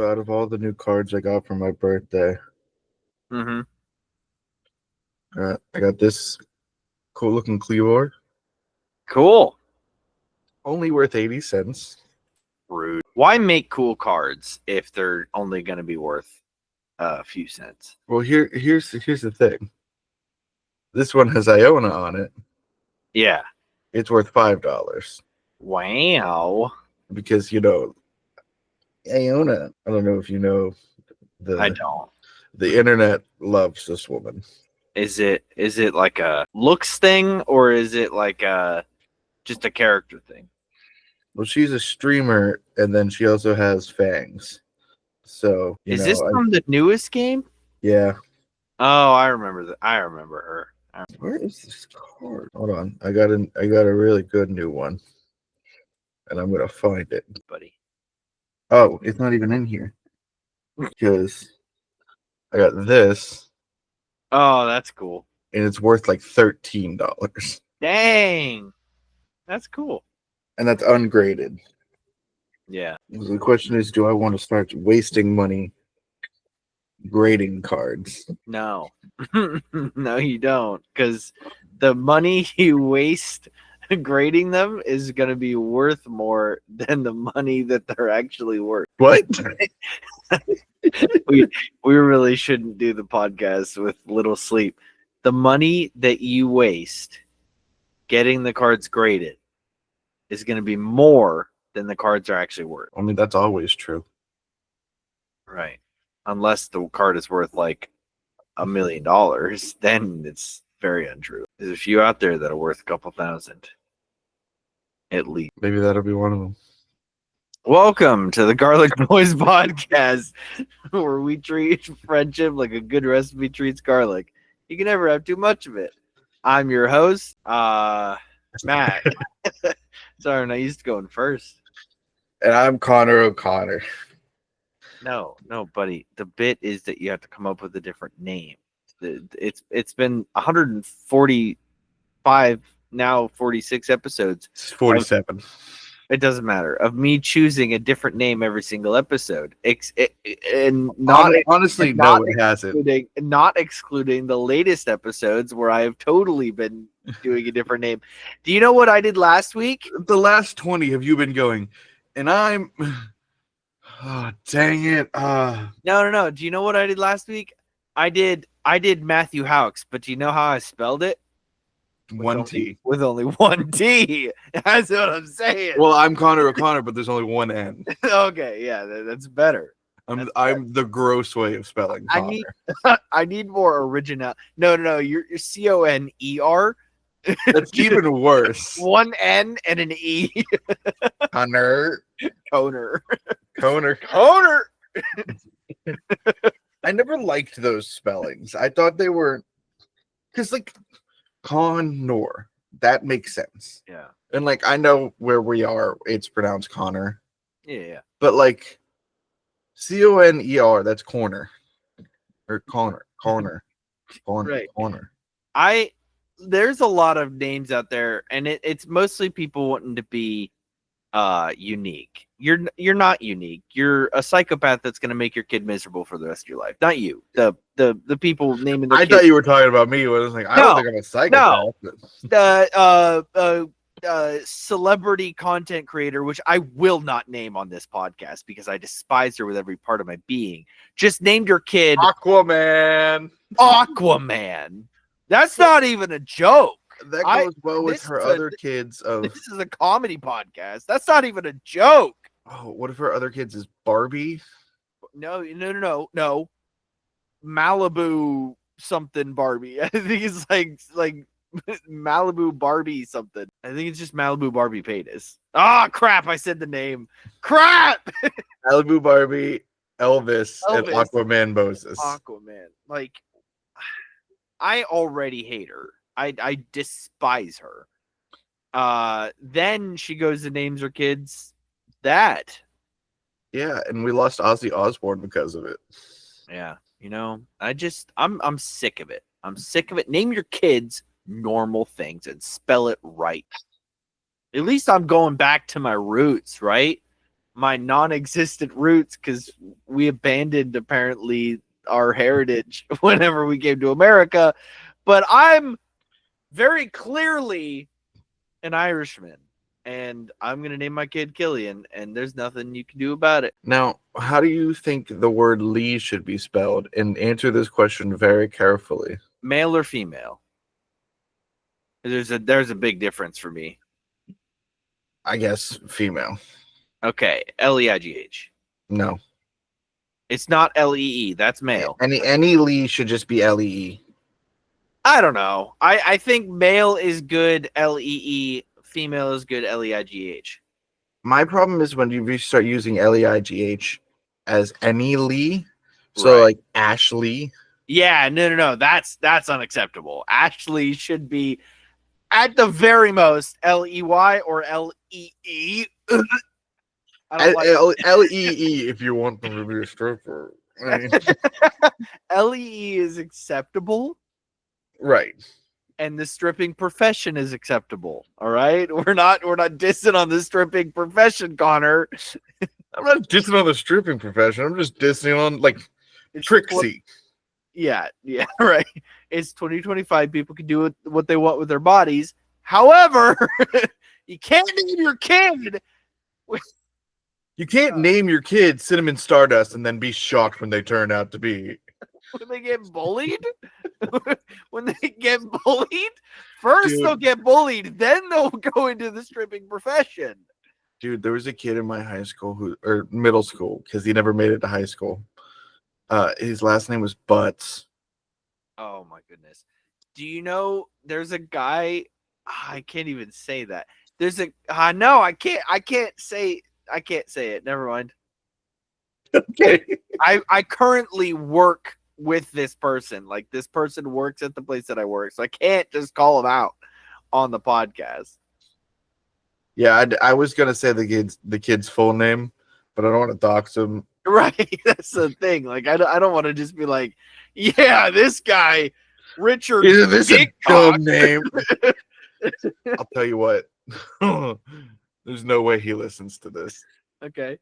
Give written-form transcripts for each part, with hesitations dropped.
So out of all the new cards I got for my birthday, Mm-hmm. I got this cool looking Cleavor. Cool. Only worth 80 cents. Rude. Why make cool cards if they're only going to be worth a few cents? Well, here's the thing. This one has Iona on it. Yeah. It's worth $5 Wow. because Iona. I don't know if you know I don't. the internet loves this woman. Is it like a looks thing or is it like just a character thing? Well, she's a streamer, and then she also has fangs. So Is this from the newest game? Yeah. Oh, I remember that. I remember her. Where is this card? Hold on. I got a really good new one. And I'm gonna find it. Buddy. Oh, it's not even in here. Because I got this. Oh, that's cool. And it's worth like $13. Dang. That's cool. And that's ungraded. Yeah. So the question is, do I want to start wasting money grading cards? No. No, you don't. Because the money you waste grading them is going to be worth more than the money that they're actually worth. What? we really shouldn't do the podcast with little sleep. The money that you waste getting the cards graded is going to be more than the cards are actually worth. I mean, that's always true. Right. Unless the card is worth like $1 million, then it's very untrue. There's a few out there that are worth a couple thousand. At least. Maybe that'll be one of them. Welcome to the Garlic Boys podcast, where we treat friendship like a good recipe treats garlic. You can never have too much of it. I'm your host, Matt. Sorry, I'm not used to going first. And I'm Connor O'Connor. No, buddy. The bit is that you have to come up with a different name. It's been 145, now 46 episodes. It's 47. It doesn't matter. Of me choosing a different name every single episode. Honestly, no, it hasn't. Not excluding the latest episodes where I have totally been doing a different name. Do you know what I did last week? The last 20 have you been going, and I'm... Oh, dang it. No. Do you know what I did last week? I did Matthew Haux, but do you know how I spelled it? One T. With only one T. That's what I'm saying. Well, I'm Connor O'Connor, but there's only one N. Okay, yeah, that's better. I'm the gross way of spelling Connor. I need more original. No. You're Coner. That's even worse. One N and an E. Connor. Coner. I never liked those spellings. I thought they were because like Connor, that makes sense. Yeah. And like I know where we are, it's pronounced Connor. Yeah. But like Coner, that's corner. Or corner. Right. Corner. There's a lot of names out there, and it's mostly people wanting to be unique. You're not unique. You're a psychopath that's going to make your kid miserable for the rest of your life. Not you. The people naming their I thought you were talking about me. I was like, I don't think I'm a psychopath. No. Celebrity content creator, which I will not name on this podcast because I despise her with every part of my being, just named your kid Aquaman. That's not even a joke. That goes well with her other kids. This is a comedy podcast. That's not even a joke. Oh, what if her other kids is Barbie? No. Malibu something Barbie. I think it's like Malibu Barbie something. I think it's just Malibu Barbie Paytas. Ah, crap! I said the name. Crap! Malibu Barbie, Elvis, and Aquaman Moses. Aquaman. Like, I already hate her. I despise her. Then she goes and names her kids that. Yeah, and we lost Ozzy Osbourne because of it. Yeah, I'm sick of it. I'm sick of it. Name your kids normal things and spell it right. At least I'm going back to my roots, right? my non-existent roots because we abandoned apparently our heritage whenever we came to America. But I'm very clearly an Irishman, and I'm gonna name my kid Killian, and there's nothing you can do about it. Now, how do you think the word Lee should be spelled? And answer this question very carefully. Male or female? There's a big difference for me. I guess female. Okay, Leigh. No. It's not Lee. That's male. Any Lee should just be Lee. I don't know. I think male is good Lee. Female is good Leigh. My problem is when you start using Leigh as any Lee. So Right. like Ashley. Yeah, no. That's unacceptable. Ashley should be at the very most Ley or Lee. I don't like Lee if you want them to be a stripper. I mean, Lee is acceptable, right. and the stripping profession is acceptable. All right, we're not dissing on the stripping profession, Connor. I'm not dissing on the stripping profession. I'm just dissing on like Trixie. Yeah, right. It's 2025. People can do what they want with their bodies. However, you can't name your kid. You can't name your kid Cinnamon Stardust and then be shocked when they turn out to be. When they get bullied? When they get bullied? First Dude. they'll get bullied, then they'll go into the stripping profession. Dude, there was a kid in my high school or middle school, because he never made it to high school. His last name was Butts. Oh my goodness. Do you know there's a guy, I can't even say that. There's a no, I can't say it. Never mind. Okay. I currently work with this person. Like, this person works at the place that I work, so I can't just call him out on the podcast. Yeah, I was gonna say the kid's full name, but I don't want to dox him. Right, that's the thing. Like, I don't want to just be like, yeah, this guy, Richard. Isn't this a Dickcock. dumb name? I'll tell you what. There's no way he listens to this. Okay.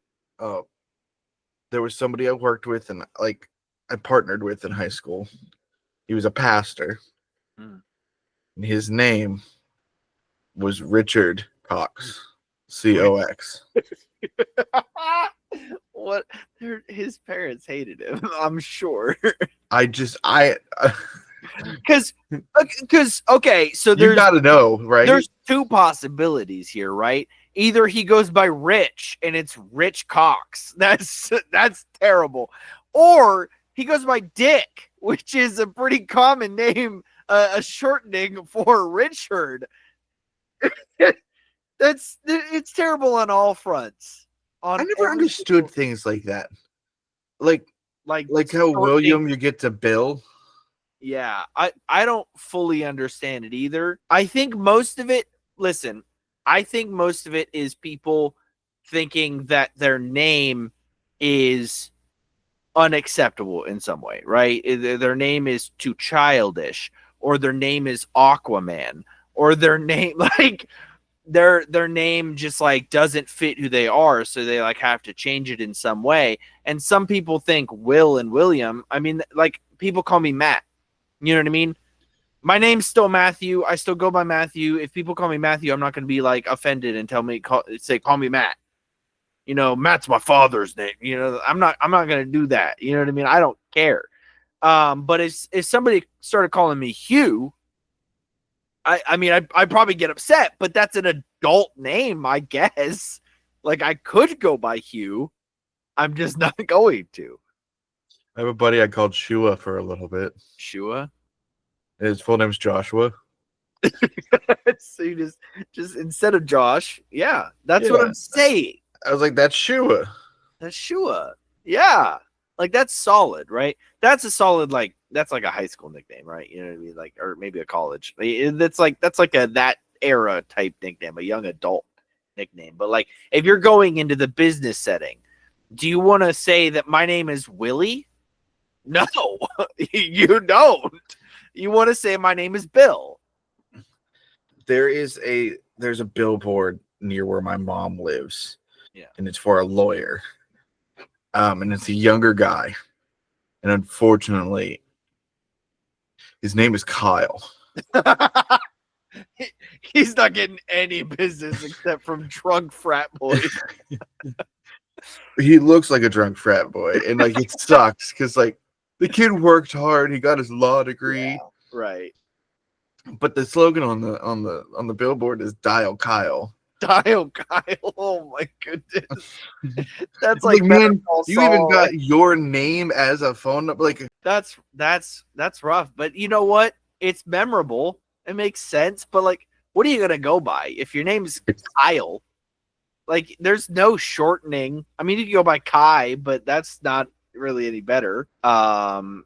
There was somebody I worked with and like I partnered with in high school. He was a pastor. Hmm. And his name was Richard Cox. Cox. What? His parents hated him, I'm sure. Because Okay, so you there's gotta know, right? There's two possibilities here, right? Either he goes by Rich and it's Rich Cox. That's terrible. Or he goes by Dick, which is a pretty common name, a shortening for Richard. It's terrible on all fronts. I never understood things like that. Like how William you get to Bill. Yeah, I don't fully understand it either. I think most of it is people thinking that their name is unacceptable in some way, right? Their name is too childish, or their name is Aquaman, or their name like their name just like doesn't fit who they are, so they like have to change it in some way. And some people think Will and William. I mean, like, people call me Matt. You know what I mean? My name's still Matthew. I still go by Matthew. If people call me Matthew, I'm not going to be like offended and call me Matt. You know, Matt's my father's name. You know, I'm not going to do that. You know what I mean? I don't care. But if somebody started calling me Hugh, I mean, I'd probably get upset, but that's an adult name, I guess. Like, I could go by Hugh. I'm just not going to. I have a buddy I called Shua for a little bit. Shua? His full name's Joshua. So you just instead of Josh, yeah, that's what I'm saying. I was like, that's Shua. That's Shua. Yeah. Like, that's solid, right? That's a solid, like, that's like a high school nickname, right? You know what I mean? Like, or maybe a college. That's like a that era type nickname, a young adult nickname. But like, if you're going into the business setting, do you want to say that my name is Willie? No, you don't. You want to say my name is Bill. There's a billboard near where my mom lives, Yeah. And it's for a lawyer. And it's a younger guy. And unfortunately, his name is Kyle. He's not getting any business except from drunk frat boys. He looks like a drunk frat boy, and like it sucks because like the kid worked hard. He got his law degree. Yeah, right. But the slogan on the billboard is "Dial Kyle." Dial Kyle. Oh my goodness. That's Like, like man, you even Saul. got your name as a phone number. Like, That's rough. But you know what? It's memorable. It makes sense. But like, what are you gonna go by if your name's Kyle? Like, there's no shortening. I mean, you can go by Kai, but that's not really any better.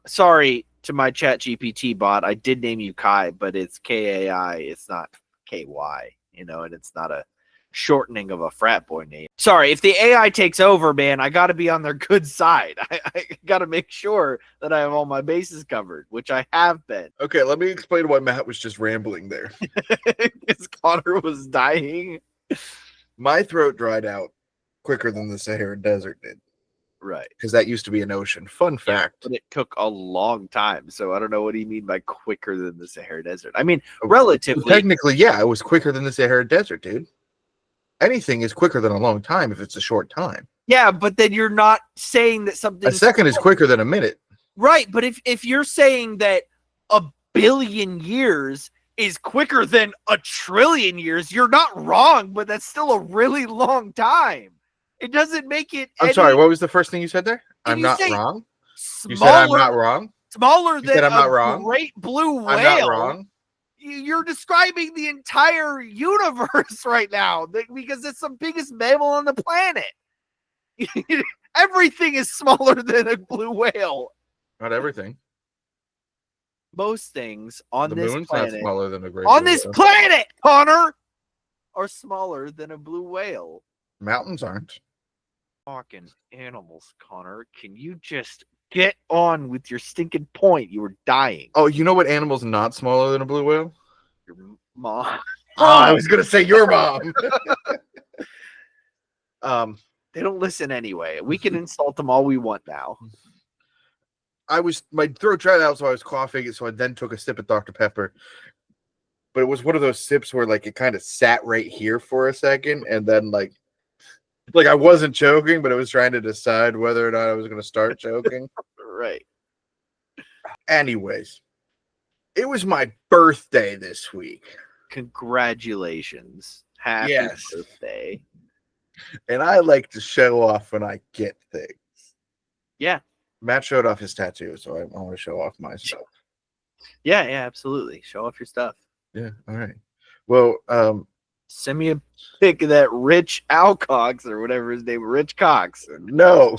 Sorry to my Chat GPT bot. I did name you Kai, but it's Kai. It's not KY, and it's not a shortening of a frat boy name. Sorry, if the AI takes over, man, I got to be on their good side. I got to make sure that I have all my bases covered, which I have been. okay, let me explain why Matt was just rambling there. Because Connor was dying. My throat dried out quicker than the Sahara Desert did. Right. Because that used to be an ocean. Fun fact. But it took a long time. So I don't know what do you mean by quicker than the Sahara Desert. I mean, relatively. Technically, yeah, it was quicker than the Sahara Desert, dude. Anything is quicker than a long time if it's a short time. Yeah, but then you're not saying that something. A second is quicker than a minute. Right, but if you're saying that 1 billion years is quicker than 1 trillion years, you're not wrong, but that's still a really long time. It doesn't make it. I'm sorry, what was the first thing you said there? I'm not wrong. You said I'm not wrong. Smaller than I'm not wrong. Great blue whale. I'm not wrong. You're describing the entire universe right now because it's the biggest mammal on the planet. Everything is smaller than a blue whale. Not everything. Most things on The this moon's planet, not smaller than a great on blue this whale. planet, Connor, are smaller than a blue whale. Mountains aren't. Fucking animals, Connor. Can you just get on with your stinking point? You were dying. Oh, you know what animal's not smaller than a blue whale? Your mom. Oh, I was gonna say your mom. They don't listen anyway. We can insult them all we want now. My throat dried out, so I was coughing, so I then took a sip of Dr. Pepper. But it was one of those sips where like it kind of sat right here for a second, and then like I wasn't choking, but I was trying to decide whether or not I was gonna start choking. Right. Anyways, it was my birthday this week. Congratulations. Happy birthday. And I like to show off when I get things. Yeah. Matt showed off his tattoo, so I want to show off my stuff. Yeah, absolutely. Show off your stuff. Yeah, all right. Well, send me a pic of that Rich Alcox or whatever his name, Rich Cox. No.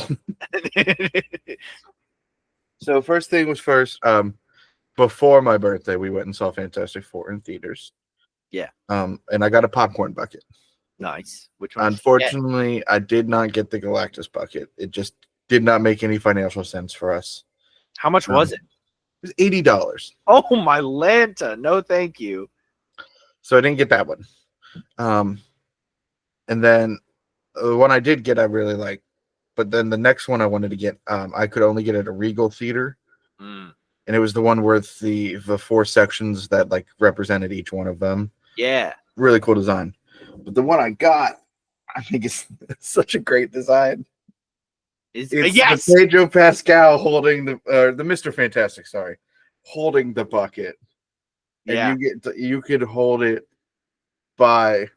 So first thing was first. Before my birthday, we went and saw Fantastic Four in theaters. Yeah. And I got a popcorn bucket. Nice. Which one? Unfortunately, I did not get the Galactus bucket. It just did not make any financial sense for us. How much was it? It was $80. Oh my Lanta. No, thank you. So I didn't get that one. And then the one I did get, I really liked. But then the next one I wanted to get, I could only get at a Regal theater. Mm. And it was the one with the 4 sections that like represented each one of them. Yeah. Really cool design. But the one I got, I think it's such a great design. It's yes! the Pedro Pascal holding the Mr. Fantastic, holding the bucket. And you could hold it by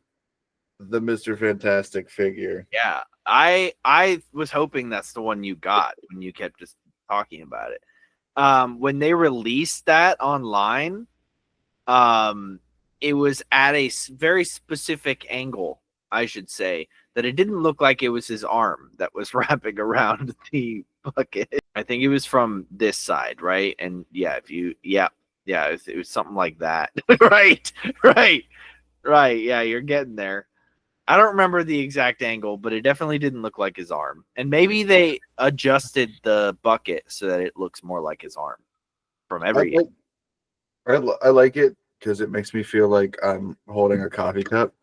the Mr. Fantastic figure. Yeah. I was hoping that's the one you got when you kept just talking about it. When they released that online, it was at a very specific angle, I should say, that it didn't look like it was his arm that was wrapping around the bucket. I think it was from this side, right? And it was something like that. right. Yeah, you're getting there. I don't remember the exact angle, but it definitely didn't look like his arm. And maybe they adjusted the bucket so that it looks more like his arm from every. I like it because it makes me feel like I'm holding a coffee cup.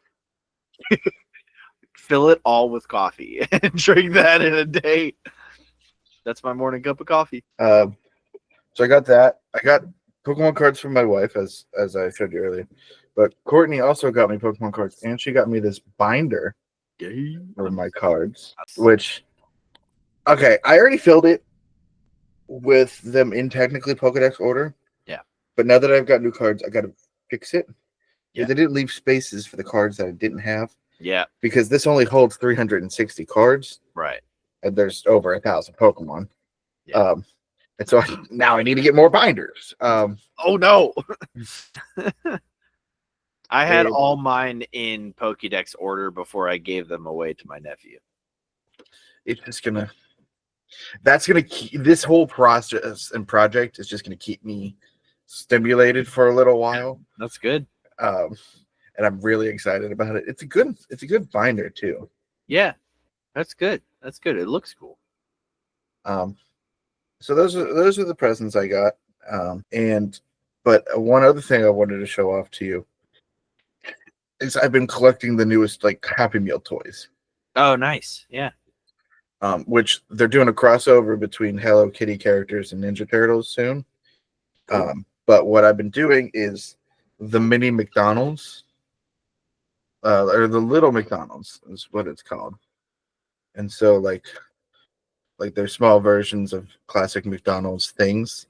fill it all with coffee and drink that in a day. That's my morning cup of coffee. So I got that. I got Pokemon cards from my wife, as I showed you earlier. But Courtney also got me Pokemon cards, and she got me this binder for my cards. Which, okay, I already filled it with them in technically Pokedex order. Yeah. But now that I've got new cards, I got to fix it. Yeah. They didn't leave spaces for the cards that I didn't have. Yeah. Because this only holds 360 cards. Right. And there's over 1,000 Pokemon. Yeah. And so now I need to get more binders. Oh no. I had all mine in Pokédex order before I gave them away to my nephew. It's just that's gonna keep this whole process and project is just gonna keep me stimulated for a little while. That's good. And I'm really excited about it. It's a good binder too. Yeah, that's good. That's good. It looks cool. So those are the presents I got. But one other thing I wanted to show off to you is I've been collecting the newest like Happy Meal toys. Oh, nice. Yeah. Which they're doing a crossover between Hello Kitty characters and Ninja Turtles soon. Cool. But what I've been doing is the mini McDonald's, or the little McDonald's is what it's called. And so like they're small versions of classic McDonald's things.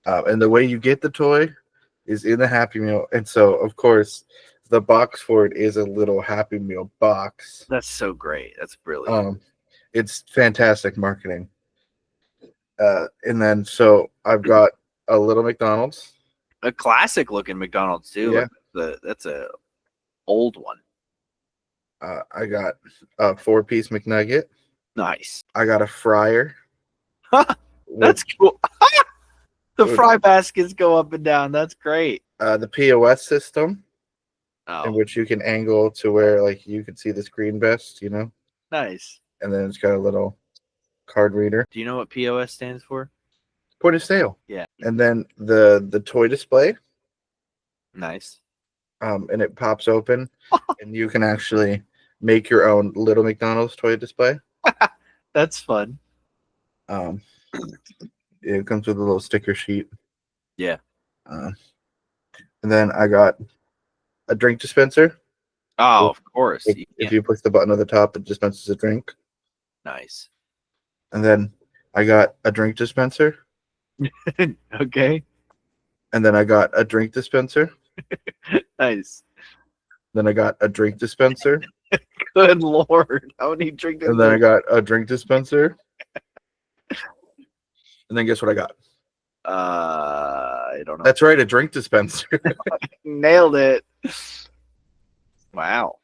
And the way you get the toy is in the Happy Meal. And so, of course, the box for it is a little Happy Meal box. That's so great. That's brilliant. It's fantastic marketing. And then, so I've got a little McDonald's. A classic looking McDonald's, too. Yeah. Like that's a old one. I got a 4-piece McNugget. Nice. I got a fryer. That's cool. The fry baskets go up and down. That's great. The POS system, in which you can angle to where like you can see the screen best, you know. Nice. And then it's got a little card reader. Do you know what POS stands for? Point of sale. Yeah. And then the toy display. Nice. And it pops open, and you can actually make your own little McDonald's toy display. That's fun. It comes with a little sticker sheet. Yeah. And then I got a drink dispenser. Oh, of course. If you push the button at the top, it dispenses a drink. Nice. And then I got a drink dispenser. Okay. And then I got a drink dispenser. Nice. Then I got a drink dispenser. Good Lord. How many drink dispensers? And then I got a drink dispenser. And then guess what I got? I don't know. That's right, a drink dispenser. Nailed it. Wow.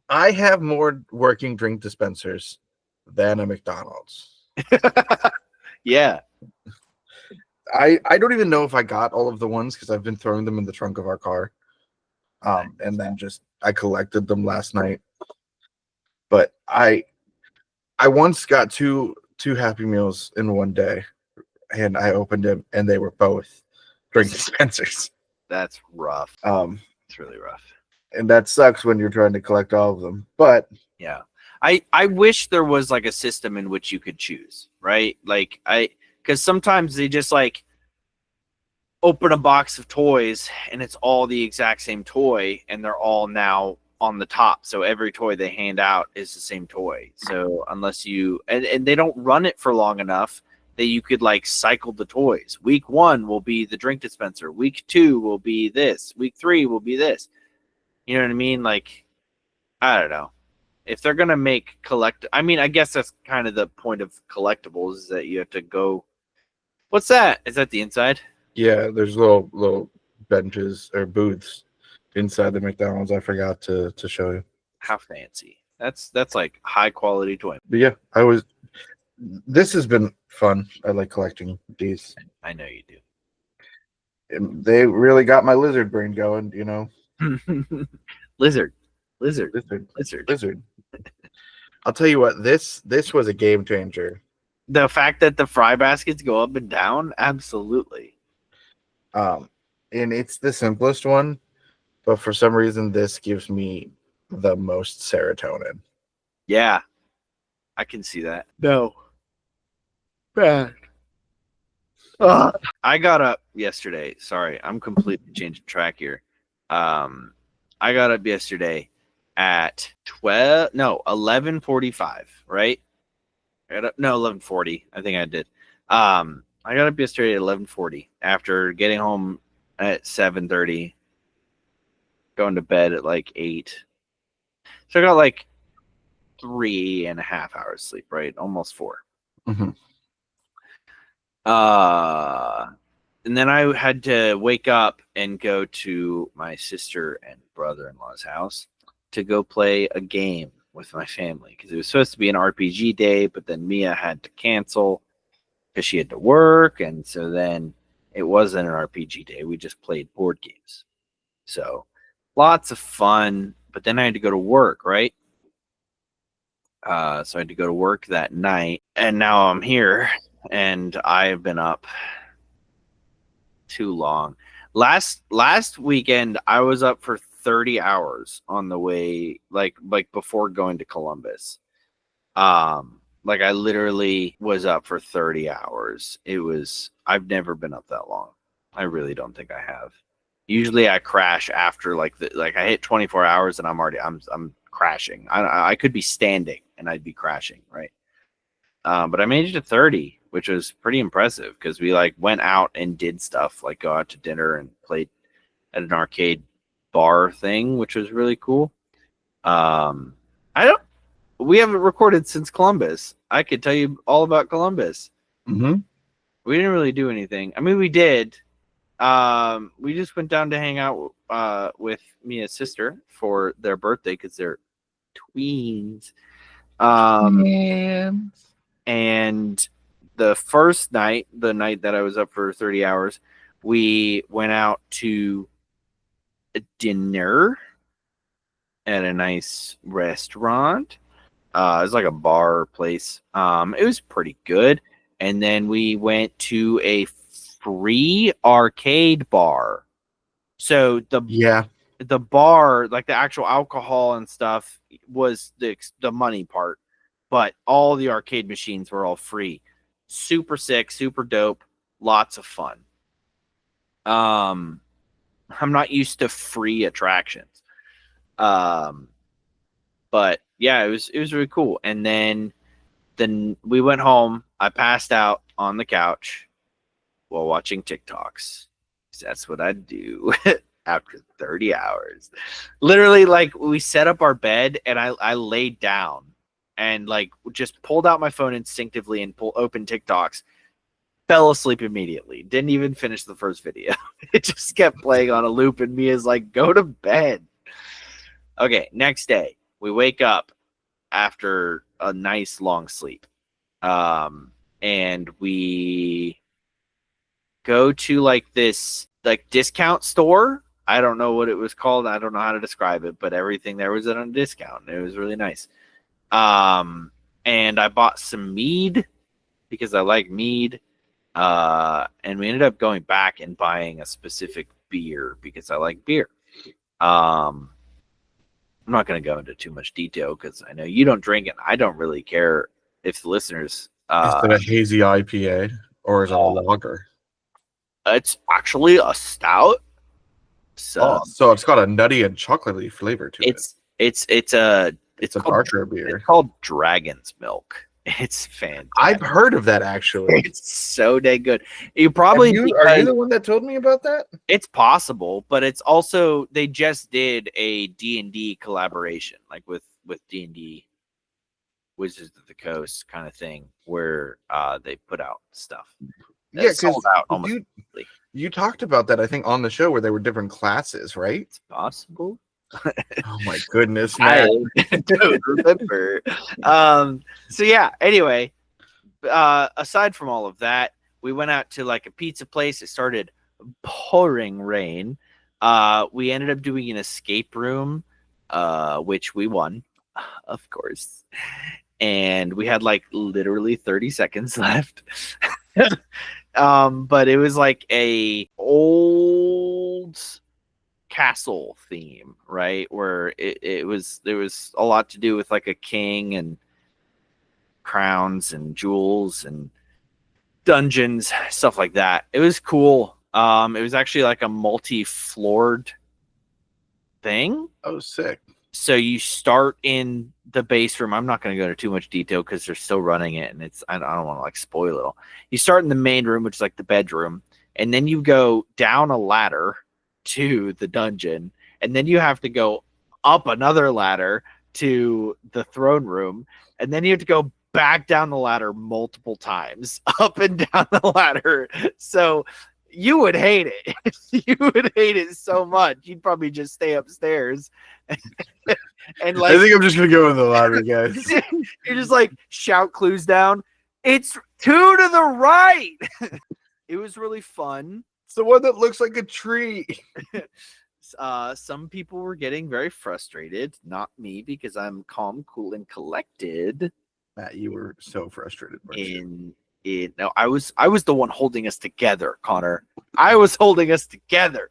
I have more working drink dispensers than a McDonald's. Yeah. I don't even know if I got all of the ones because I've been throwing them in the trunk of our car. And then I collected them last night. But I once got two Happy Meals in one day, and I opened them and they were both drink dispensers. That's rough. It's really rough. And that sucks when you're trying to collect all of them. But yeah. I wish there was like a system in which you could choose, right? Like because sometimes they just like open a box of toys and it's all the exact same toy and they're all now on the top. So every toy they hand out is the same toy. So unless you and they don't run it for long enough that you could like cycle the toys. Week 1 will be the drink dispenser. Week 2 will be this. Week 3 will be this. You know what I mean? Like, I don't know. If they're gonna make I mean, I guess that's kind of the point of collectibles is that you have to go. What's that? Is that the inside? yeah, there's little benches or booths inside the McDonald's. I forgot to show you. How fancy. That's like high quality toy. But yeah, this has been fun. I like collecting these. I know you do. And they really got my lizard brain going, you know. Lizard. I'll tell you what, this was a game changer. The fact that the fry baskets go up and down, absolutely. And it's the simplest one, but for some reason this gives me the most serotonin. Yeah, I can see that. No. Bad. I got up yesterday. Sorry, I'm completely changing track here. I got up yesterday at 11:45, right? I got up, no, 11:40. I think I did. I got up yesterday at 11:40 after getting home at 7:30, going to bed at like 8. So I got like 3.5 hours sleep, right? Almost 4. Mm-hmm. And then I had to wake up and go to my sister and brother-in-law's house to go play a game with my family because it was supposed to be an RPG day, but then Mia had to cancel because she had to work, and so then it wasn't an RPG day. We just played board games. So lots of fun, but then I had to go to work, right? So I had to go to work that night, and now I'm here, and I've been up too long. Last weekend, I was up for 30 hours on the way, like before going to Columbus. Like I literally was up for 30 hours. I've never been up that long. I really don't think I have. Usually I crash after I hit 24 hours and I'm crashing. I could be standing and I'd be crashing, right? But I made it to 30, which was pretty impressive because we went out and did stuff, like go out to dinner and played at an arcade bar thing, which was really cool. We haven't recorded since Columbus. I could tell you all about Columbus. Mm-hmm. We didn't really do anything. I mean, we did. We just went down to hang out with Mia's sister for their birthday because they're tweens. And the first night, the night that I was up for 30 hours, we went out to dinner at a nice restaurant. It was like a bar place. It was pretty good. And then we went to a free arcade bar. So the bar, like the actual alcohol and stuff, was the money part, but all the arcade machines were all free. Super sick, super dope, lots of fun. I'm not used to free attractions. But yeah, it was really cool. And then we went home. I passed out on the couch while watching TikToks. That's what I do after 30 hours. Literally, we set up our bed and I laid down and just pulled out my phone instinctively and opened TikToks. Fell asleep immediately. Didn't even finish the first video. It just kept playing on a loop, and Mia's like, "Go to bed." Okay, next day we wake up after a nice long sleep, and we go to this discount store. I don't know what it was called. I don't know how to describe it, but everything there was at a discount. It was really nice. And I bought some mead because I like mead. And we ended up going back and buying a specific beer because I like beer. I'm not going to go into too much detail because I know you don't drink it. I don't really care if the listeners. Is it a hazy IPA or is it a lager? It's actually a stout. So it's got a nutty and chocolatey flavor to it. It's a darker beer. It's called Dragon's Milk. It's fantastic. I've heard of that actually. It's so dang good. You probably are you the one that told me about that? It's possible, but it's also they just did a D&D collaboration, with D&D Wizards of the Coast kind of thing, where they put out stuff. Yeah, because you talked about that, I think, on the show where there were different classes, right? It's possible. Oh my goodness, man. I don't remember. So yeah, anyway, aside from all of that, we went out to a pizza place. It started pouring rain. We ended up doing an escape room, which we won, of course. And we had literally 30 seconds left. But it was a old castle theme, right? Where there was a lot to do with like a king and crowns and jewels and dungeons, stuff like that. It was cool. It was actually like a multi-floored thing. Oh, sick. So you start in the base room. I'm not going to go into too much detail because they're still running it, and I don't want to like spoil it all. You start in the main room, which is like the bedroom, and then you go down a ladder to the dungeon, and then you have to go up another ladder to the throne room, and then you have to go back down the ladder multiple times, up and down the ladder. So you would hate it. You would hate it so much. You'd probably just stay upstairs. And like, I think I'm just gonna go in the lottery, guys. You're just like shout clues down. It's 2 to the right. It was really fun. It's the one that looks like a tree. Some people were getting very frustrated. Not me, because I'm calm, cool, and collected. Matt, you were so frustrated. No, I was the one holding us together, Connor. I was holding us together.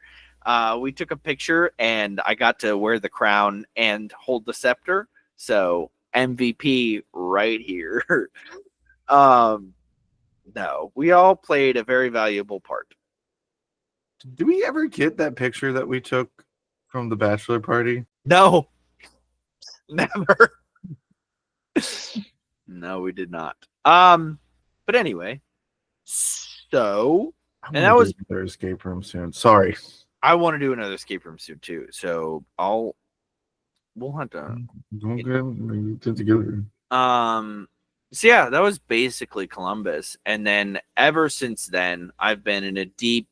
We took a picture, and I got to wear the crown and hold the scepter. So MVP right here. No, we all played a very valuable part. Did we ever get that picture that we took from the bachelor party? No, never. No, we did not. But anyway, so and that was their escape room soon. Sorry, I want to do another escape room soon too. So we'll have to. Get together. So yeah, that was basically Columbus, and then ever since then, I've been in a deep,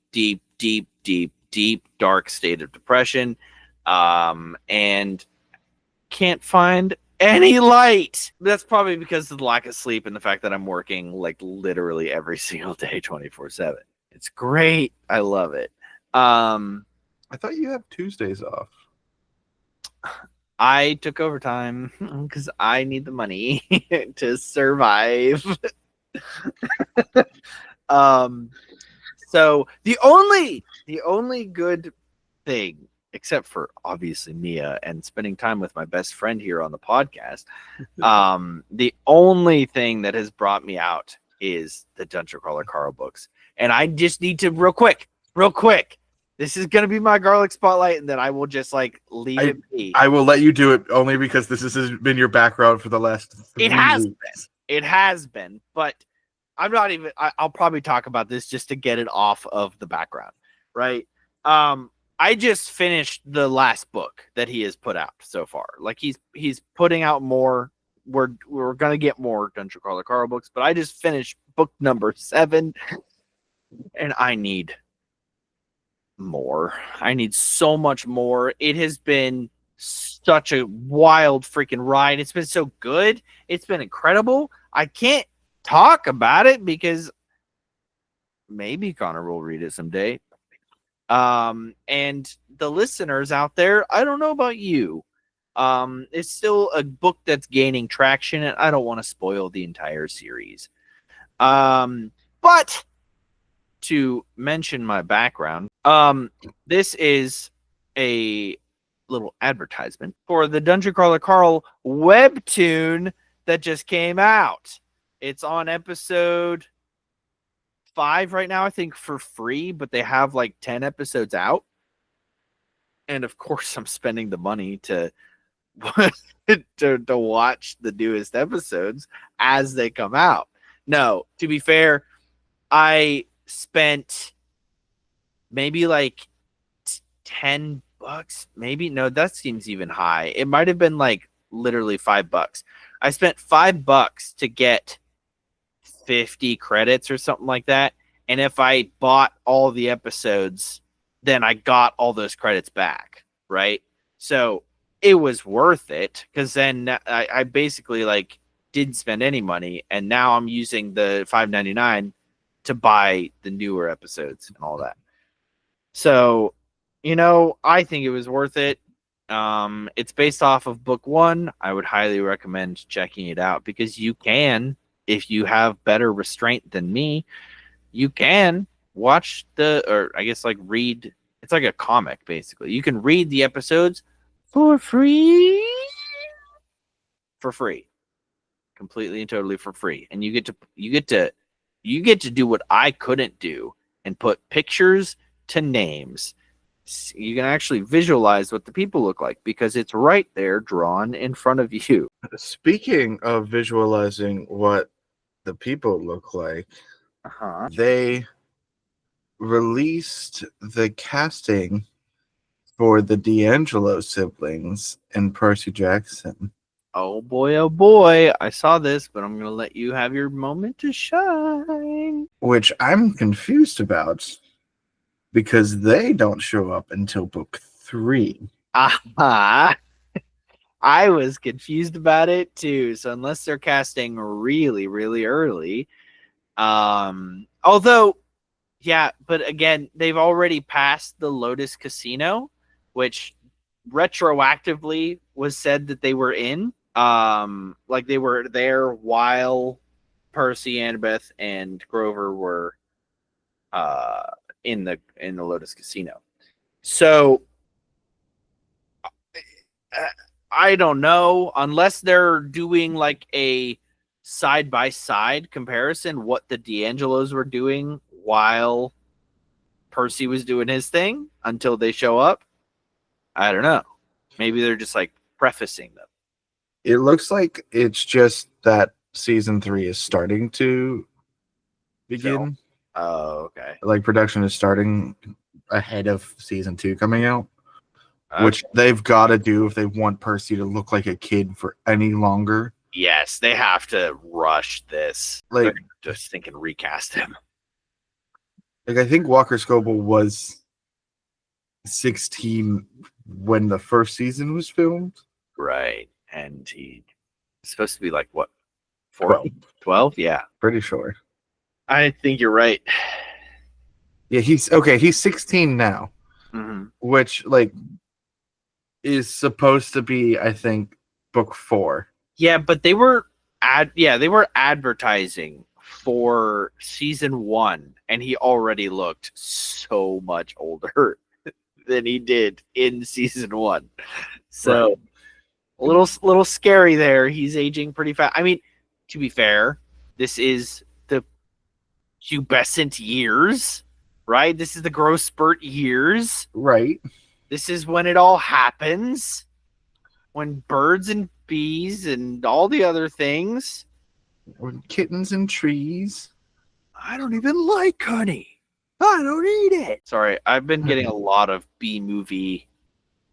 dark state of depression, and can't find any light. That's probably because of the lack of sleep and the fact that I'm working like literally every single day, 24/7. It's great. I love it. I thought you have Tuesdays off. I took overtime because I need the money to survive. So the only good thing, except for obviously Mia and spending time with my best friend here on the podcast, the only thing that has brought me out is the Dungeon Crawler Carl books. And I just need to real quick. This is going to be my garlic spotlight, and then I will just like leave it be. I will let you do it only because this has been your background for the last 3 weeks. It has been, but I'm not even, I'll probably talk about this just to get it off of the background, right? I just finished the last book that he has put out so far. Like he's putting out more. We're going to get more Dungeon Crawler Carl books, but I just finished book number 7, and I need more. I need so much more. It has been such a wild freaking ride. It's been so good. It's been incredible. I can't talk about it because maybe Connor will read it someday. And the listeners out there, I don't know about you. It's still a book that's gaining traction, and I don't want to spoil the entire series. But to mention my background, this is a little advertisement for the Dungeon Crawler Carl webtoon that just came out. It's on episode 5 right now, I think, for free, but they have like 10 episodes out. And of course, I'm spending the money to watch the newest episodes as they come out. No, to be fair, I spent maybe like $10. Maybe no, that seems even high. It might have been like literally $5. I spent $5 to get 50 credits or something like that. And if I bought all the episodes, then I got all those credits back, right? So it was worth it, because then I basically like didn't spend any money, and now I'm using the $5.99 to buy the newer episodes and all that. So, I think it was worth it. It's based off of book 1. I would highly recommend checking it out, because you can, if you have better restraint than me, you can watch read It's like a comic, basically. You can read the episodes for free. For free. Completely and totally for free. And you get to do what I couldn't do and put pictures to names. You can actually visualize what the people look like because it's right there drawn in front of you. Speaking of visualizing what the people look like, they released the casting for the D'Angelo siblings and Percy Jackson. Oh boy, I saw this, but I'm gonna let you have your moment to shine. Which I'm confused about because they don't show up until book 3. I was confused about it too. So unless they're casting really, really early, although, yeah, but again, they've already passed the Lotus Casino, which retroactively was said that they were in. Like they were there while Percy, Annabeth, and Grover were in the Lotus Casino. So I don't know, unless they're doing like a side by side comparison, what the D'Angelos were doing while Percy was doing his thing until they show up. I don't know. Maybe they're just like prefacing them. It looks like it's just that season 3 is starting to begin. Oh, okay. Like production is starting ahead of season 2 coming out, Okay. which they've got to do if they want Percy to look like a kid for any longer. Yes, they have to rush this. Like, just thinking recast him. Like I think Walker Scoble was 16 when the first season was filmed. Right. And he's supposed to be like what? 12? Yeah. Pretty sure. I think you're right. Yeah, he's 16 now. Mm-hmm. Which like is supposed to be, I think, book 4. Yeah, but they were advertising for season 1, and he already looked so much older than he did in season 1. So right. a little scary there. He's aging pretty fast. I mean, to be fair, this is the pubescent years, right? This is the growth spurt years. Right. This is when it all happens. When birds and bees and all the other things. When kittens and trees. I don't even like honey. I don't eat it. Sorry, I've been getting a lot of B-movie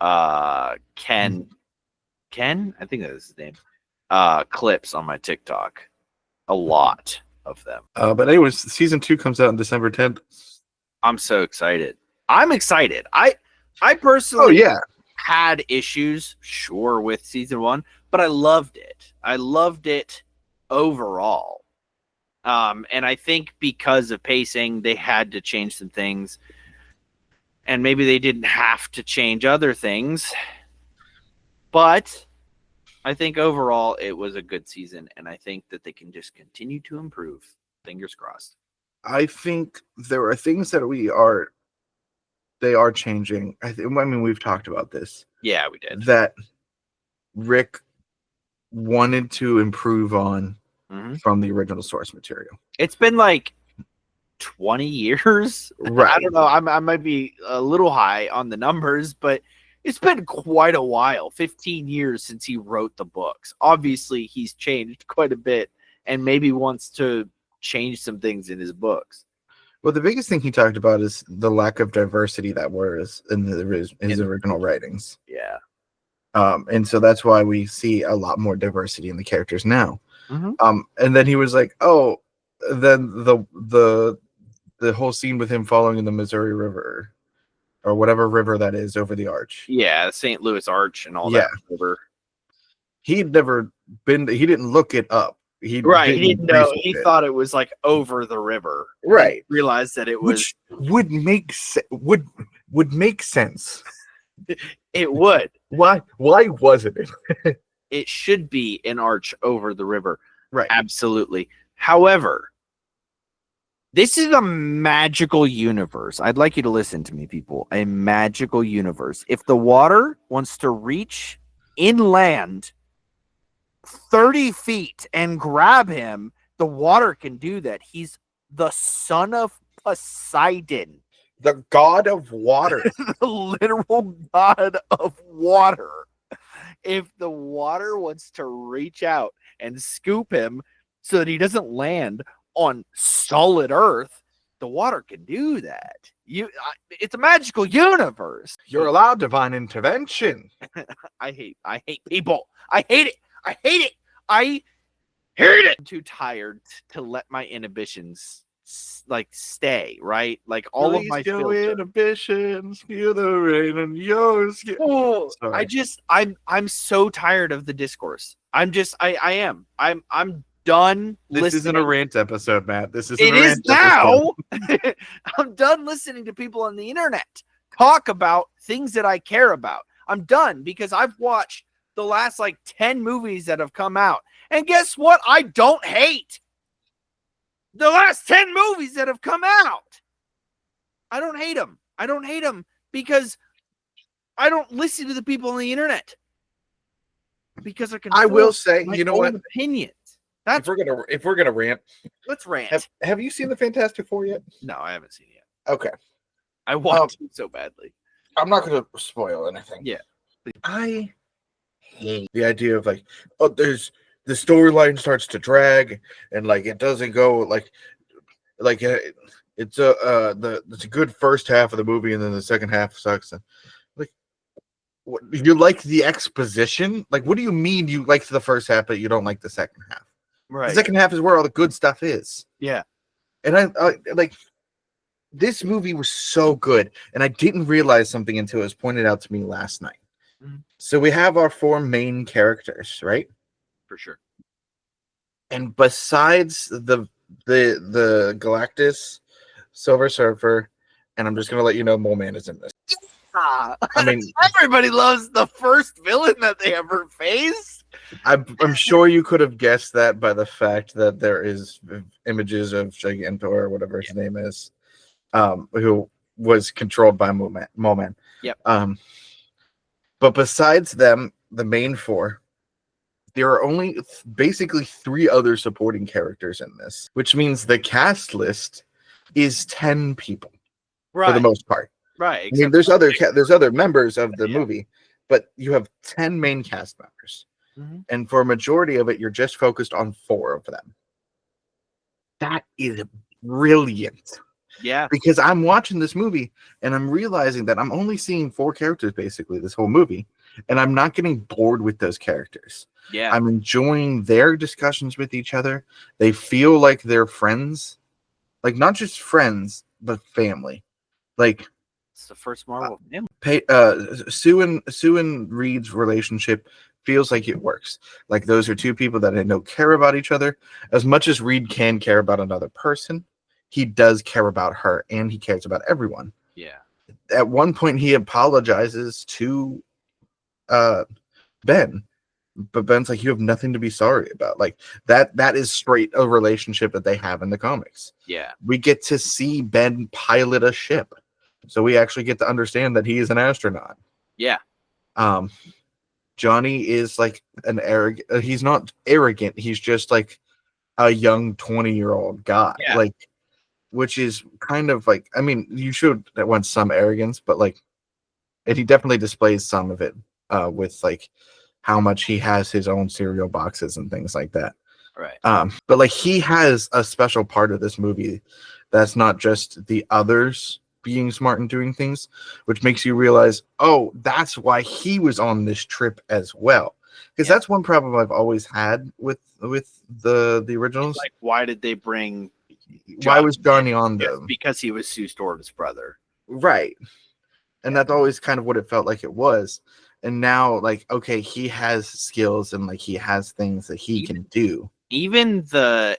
Ken, I think that is his name, clips on my TikTok. A lot of them. But anyways, season 2 comes out on December 10th. I'm so excited. I'm excited. I personally had issues, sure, with season 1, but I loved it. I loved it overall. And I think because of pacing, they had to change some things. And maybe they didn't have to change other things. But I think overall it was a good season. And I think that they can just continue to improve. Fingers crossed. I think there are things that they are changing. I mean, we've talked about this. Yeah, we did. That Rick wanted to improve on from the original source material. It's been like 20 years. Right. I don't know. I might be a little high on the numbers, but it's been quite a while. 15 years since he wrote the books. Obviously, he's changed quite a bit and maybe wants to change some things in his books. Well, the biggest thing he talked about is the lack of diversity that was in his original writings. Yeah. And so that's why we see a lot more diversity in the characters now. Mm-hmm. And then he was like, "Oh, then the whole scene with him following in the Missouri River, or whatever river that is over the arch." Yeah, St. Louis Arch and all that river. He'd never been. He didn't look it up. He didn't know. He thought it was like over the river. Right. He realized that it was. Which would make sense. It would. Why wasn't it? It should be an arch over the river. Right. Absolutely. However, This is a magical universe. I'd like you to listen to me, people. A magical universe. If the water wants to reach inland 30 feet and grab him, the water can do that. He's the son of Poseidon. The god of water. The literal god of water. If the water wants to reach out and scoop him so that he doesn't land on solid earth, the water can do that. It's a magical universe. You're allowed divine intervention. I hate people. I hate it. I hate it. I hate it. I'm too tired to let my inhibitions stay, right? Like all of my inhibitions, feel the rain on your skin. Oh, I'm so tired of the discourse. I am. I'm done. This isn't a rant episode, Matt. This isn't. It a is rant now. I'm done listening to people on the internet talk about things that I care about. I'm done because I've watched the last 10 movies that have come out, and guess what? I don't hate the last 10 movies that have come out. I don't hate them. I don't hate them because I don't listen to the people on the internet. Because I will say, you know what? Opinions. If we're gonna rant, let's rant. Have you seen the Fantastic Four yet? No, I haven't seen it yet. Okay. I want to so badly. I'm not gonna spoil anything. Yeah. I hate the idea of there's the storyline starts to drag and it doesn't go it's a good first half of the movie and then the second half sucks. And what, you like the exposition? What do you mean you liked the first half but you don't like the second half? Right. The second half is where all the good stuff is. Yeah. And I this movie was so good, and I didn't realize something until it was pointed out to me last night. Mm-hmm. So we have our 4 main characters, right? For sure. And besides the Galactus, Silver Surfer, and I'm just gonna let you know Mole Man is in this. I mean, everybody loves the first villain that they ever faced. I'm sure you could have guessed that by the fact that there is images of Gigantor or whatever his name is, who was controlled by Mole Man. Yep. But besides them, the main 4, there are only basically 3 other supporting characters in this, which means the cast list is 10 people for the most part. Right. I mean, there's other members of the movie, but you have 10 main cast members. Mm-hmm. And for a majority of it, you're just focused on 4 of them. That is brilliant. Yeah. Because I'm watching this movie and I'm realizing that I'm only seeing 4 characters basically this whole movie. And I'm not getting bored with those characters. Yeah. I'm enjoying their discussions with each other. They feel like they're friends. Not just friends, but family. It's the first Marvel family. Sue and Reed's relationship feels like it works. Those are 2 people that I know care about each other. As much as Reed can care about another person, he does care about her, and he cares about everyone. Yeah. At one point, he apologizes to Ben, but Ben's like, "You have nothing to be sorry about." That is straight a relationship that they have in the comics. Yeah. We get to see Ben pilot a ship, so we actually get to understand that he is an astronaut. Yeah. Johnny is an arrogant. He's not arrogant. He's just a young 20-year-old guy. Yeah. Which is kind of I mean, you should want some arrogance, but and he definitely displays some of it with how much he has his own cereal boxes and things like that. Right. But he has a special part of this movie that's not just the others being smart and doing things, which makes you realize, oh, that's why he was on this trip as well. Because that's one problem I've always had with the originals. Why did they bring why was Johnny on them? Because he was Sue Storm's brother. Right. And that's always kind of what it felt like it was. And now, okay, he has skills and he has things that he can do. Even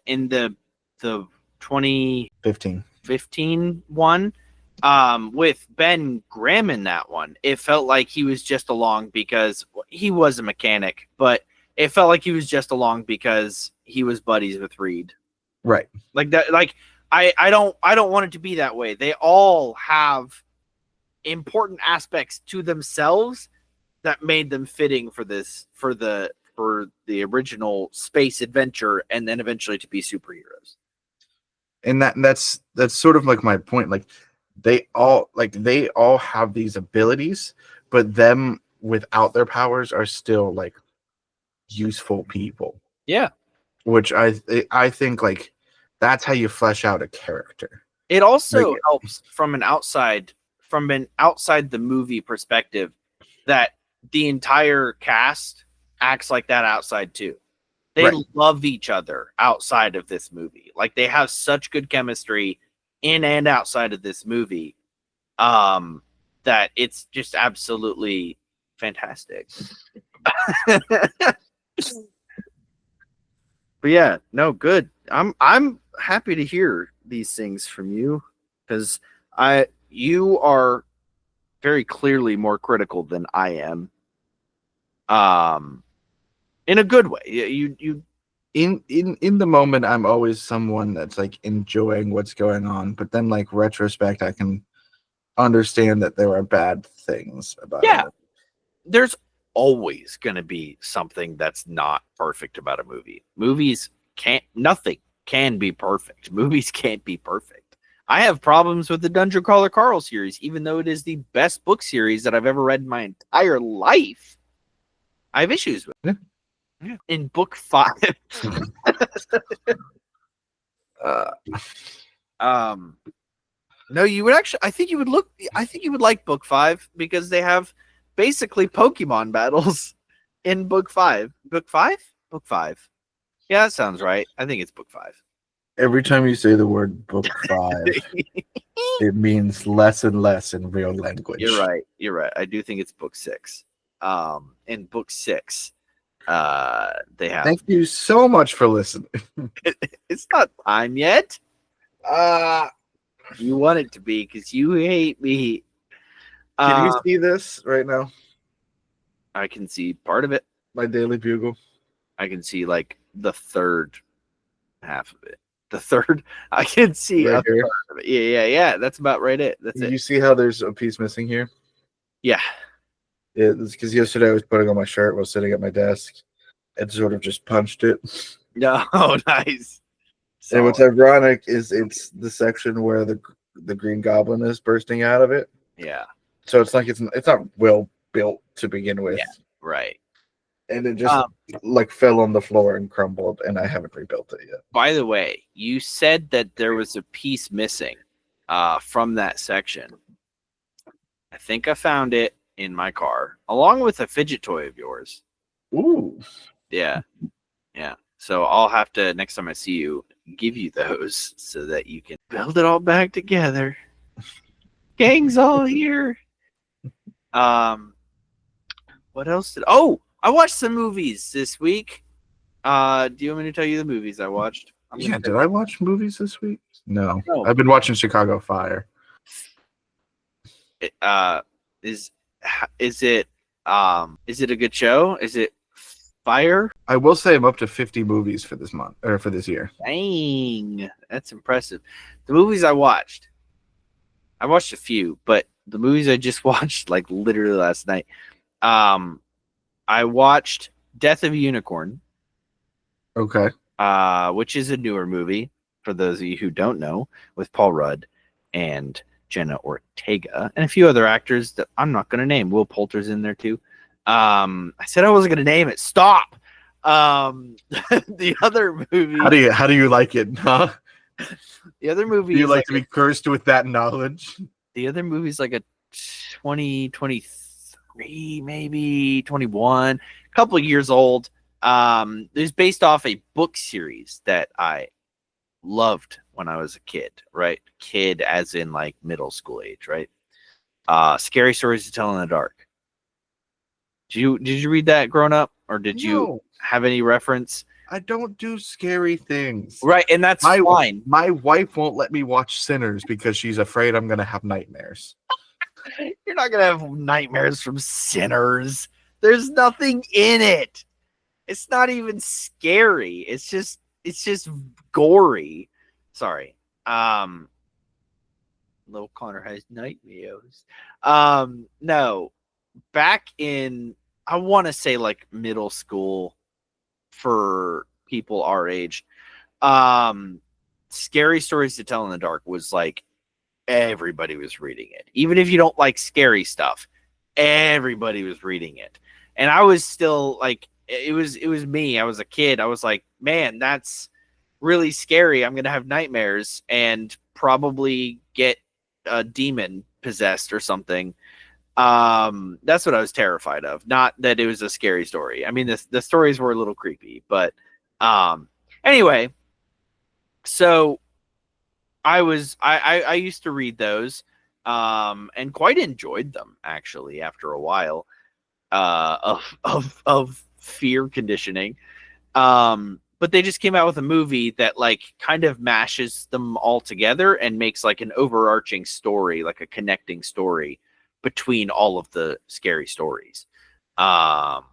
in the 2015 one, with Ben Graham in that one, it felt like he was just along because he was a mechanic, but it felt like he was just along because he was buddies with Reed. Right. I don't want it to be that way. They all have important aspects to themselves that made them fitting for the original space adventure, and then eventually to be superheroes. And that's sort of like my point. Like they all have these abilities, but them without their powers are still like useful people. Yeah. Which I think like that's how you flesh out a character. It also helps from an outside the movie perspective that the entire cast acts like that outside too. They love each other outside of this movie. Like they have such good chemistry in and outside of this movie that it's just absolutely fantastic. But yeah, no, good. I'm happy to hear these things from you because you are very clearly more critical than I am. In a good way. You in the moment, I'm always someone that's like enjoying what's going on, but then like retrospect, I can understand that there are bad things about it. There's always going to be something that's not perfect about a movie. Nothing can be perfect. Movies can't be perfect. I have problems with the Dungeon Crawler Carl series, even though it is the best book series that I've ever read in my entire life. I have issues with it. Yeah. In book 5. No, you would actually, I think you would like book 5 because they have basically Pokemon battles in book 5. Book 5? Book 5. Yeah, that sounds right. I think it's book 5. Every time you say the word book 5, it means less and less in real language. You're right. I do think it's book 6. In book 6, they have. Thank you so much for listening. It's not time yet. You want it to be because you hate me. Can you see this right now? I can see part of it. My Daily Bugle. I can see like the third half of it. The third, I can see right a third of it. Yeah. That's about right. That's it. You see how there's a piece missing here? Yeah. It's because yesterday I was putting on my shirt while sitting at my desk and sort of just punched it. No, nice. And what's ironic is it's the section where the Green Goblin is bursting out of it. Yeah. So it's like it's not well built to begin with. Yeah. Right. And it just like fell on the floor and crumbled, and I haven't rebuilt it yet. By the way, you said that there was a piece missing from that section. I think I found it in my car, along with a fidget toy of yours. Ooh. Yeah. So I'll have to, next time I see you, give you those so that you can build it all back together. Gang's all here. What else I watched some movies this week. Do you want me to tell you the movies I watched? Did I watch movies this week? No. I've been watching Chicago Fire. Is it a good show? Is it Fire? I will say I'm up to 50 movies for this month or for this year. Dang, that's impressive. The movies I watched a few, but the movies I just watched like literally last night. I watched Death of a Unicorn. Okay. Which is a newer movie for those of you who don't know, with Paul Rudd and Jenna Ortega and a few other actors that I'm not going to name. Will Poulter's in there too. I said I wasn't going to name it. Stop. The other movie. How do you like it? Huh? The other movie. Do you like to be cursed with that knowledge? The other movie's like a 2023, maybe 21, a couple of years old. It's based off a book series that I loved when I was a kid, right? Kid as in like middle school age, right? Scary Stories to Tell in the Dark. Did you read that growing up, or did you have any reference? I don't do scary things. Right, and that's fine. My wife won't let me watch Sinners because she's afraid I'm going to have nightmares. You're not going to have nightmares from Sinners. There's nothing in it. It's not even scary. It's just gory. Sorry. Little Connor has nightmares. No, back in, I want to say like middle school for people our age, Scary Stories to Tell in the Dark was like everybody was reading it. Even if you don't like scary stuff, everybody was reading it. And I was still like, it was me. I was a kid. I was like, man, that's really scary. I'm gonna have nightmares and probably get a demon possessed or something. That's what I was terrified of. Not that it was a scary story. I mean, the stories were a little creepy, but anyway, so I used to read those and quite enjoyed them actually after a while of fear conditioning. But they just came out with a movie that like kind of mashes them all together and makes like an overarching story, like a connecting story between all of the scary stories. And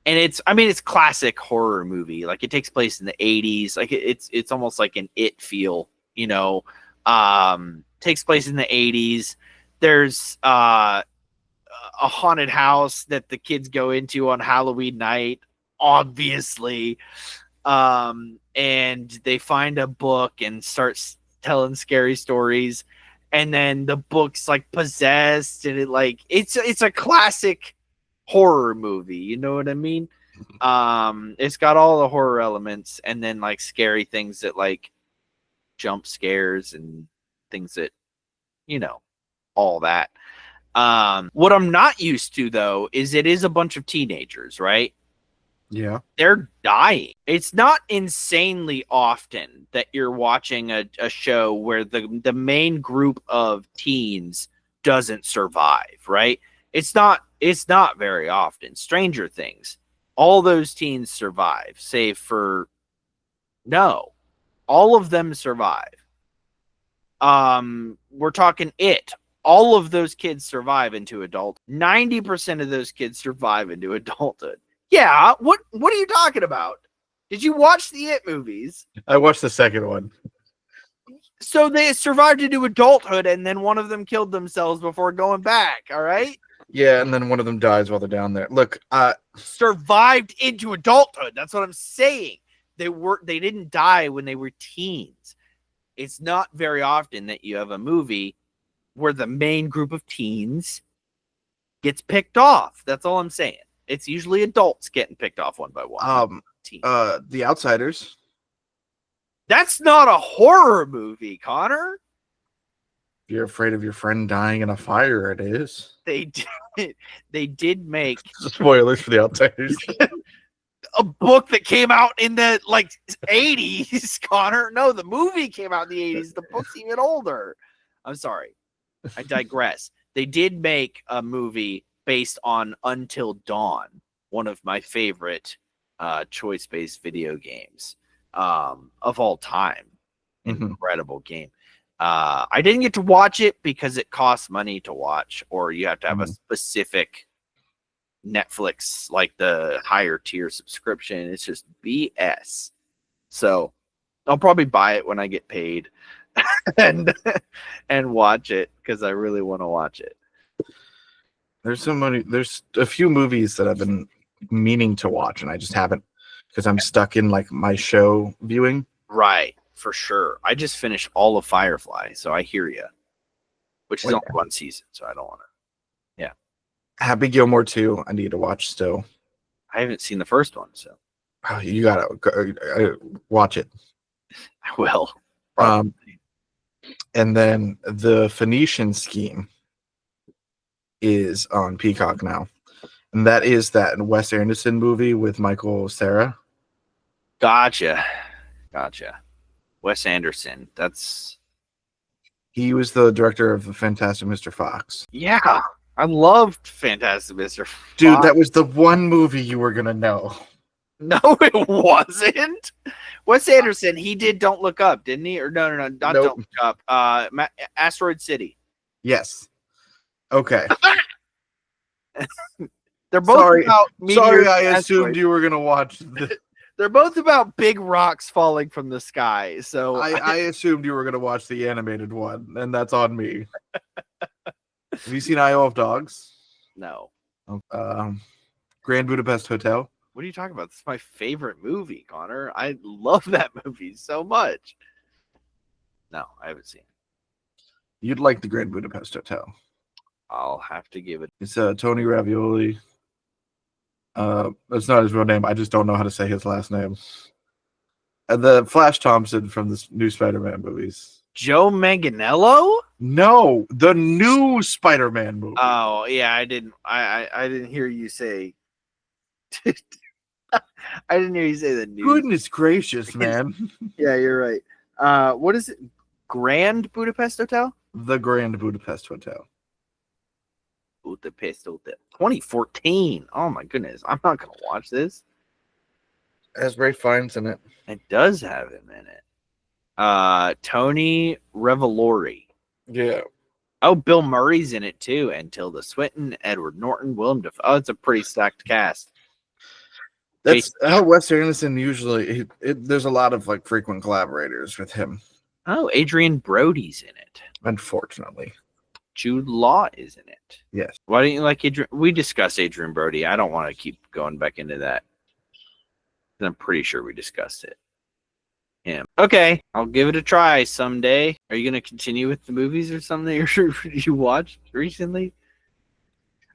it's classic horror movie. Like it takes place in the 80s. Like it's almost like an It feel, takes place in the 80s. There's a haunted house that the kids go into on Halloween night, obviously. And they find a book and start telling scary stories, and then the book's like possessed, and it's a classic horror movie, you know what I mean? It's got all the horror elements and then like scary things that like jump scares and things that all that. What I'm not used to though is it is a bunch of teenagers, right? Yeah. They're dying. It's not insanely often that you're watching a show where the main group of teens doesn't survive, right? It's not very often. Stranger Things, all those teens survive, save for no. All of them survive. We're talking It. All of those kids survive into adult. 90% of those kids survive into adulthood. Yeah, what are you talking about? Did you watch the It movies? I watched the second one. So they survived into adulthood, and then one of them killed themselves before going back, all right? Yeah, and then one of them dies while they're down there. Look, survived into adulthood. That's what I'm saying. They didn't die when they were teens. It's not very often that you have a movie where the main group of teens gets picked off. That's all I'm saying. It's usually adults getting picked off one by one. The Outsiders. That's not a horror movie, Connor. If you're afraid of your friend dying in a fire, it is. They did make spoilers for The Outsiders. A book that came out in the 80s, Connor. No, the movie came out in the 80s. The book's even older. I'm sorry. I digress. They did make a movie based on Until Dawn, one of my favorite choice-based video games of all time. Incredible game. I didn't get to watch it because it costs money to watch, or you have to have a specific Netflix, like the higher tier subscription. It's just BS. So I'll probably buy it when I get paid and watch it because I really want to watch it. There's a few movies that I've been meaning to watch and I just haven't because I'm stuck in my show viewing. Right, for sure. I just finished all of Firefly, so I hear you. Which is only one season, so I don't want to. Yeah. Happy Gilmore 2, I need to watch still. I haven't seen the first one, so. Oh, you gotta watch it. I will. And then the Phoenician Scheme is on Peacock now. And that is that Wes Anderson movie with Michael Cera. Gotcha. Wes Anderson. He was the director of the Fantastic Mr. Fox. Yeah. I loved Fantastic Mr. Fox. Dude, that was the one movie you were gonna know. No, it wasn't. Wes Anderson, he did Don't Look Up, didn't he? Or no, not Don't Look Up. Asteroid City. Yes. Okay. They're both about Sorry, I assumed you were gonna watch They're both about big rocks falling from the sky. So I assumed you were going to watch the animated one, and that's on me. Have you seen Isle of Dogs? no. Grand Budapest Hotel? What are you talking about? This is my favorite movie, Connor. I love that movie so much. No, I haven't seen it. You'd like the Grand Budapest Hotel. I'll have to give it. It's Tony Ravioli. That's not his real name. I just don't know how to say his last name. And the Flash Thompson from the new Spider-Man movies. Joe Manganiello? No, the new Spider-Man movie. Oh yeah, I didn't. I didn't hear you say. I didn't hear you say the new. Goodness gracious, man! Yeah, you're right. What is it? Grand Budapest Hotel? The Grand Budapest Hotel. Budapest Hotel. 2014. Oh my goodness, I'm not gonna watch this. It has Ray Fiennes in it. It does have him in it. Tony Revolori. Yeah. Oh, Bill Murray's in it too, and Tilda Swinton, Edward Norton, Willem Dafoe. Oh, it's a pretty stacked cast. That's how Wes Anderson usually. There's a lot of like frequent collaborators with him. Oh, Adrian Brody's in it. Unfortunately, Jude Law is in it. yes. Why didn't you like Adrian? We discussed Adrian Brody. I don't want to keep going back into that. I'm pretty sure we discussed it. Him. Okay, I'll give it a try someday. Are you going to continue with the movies or something that you watched recently?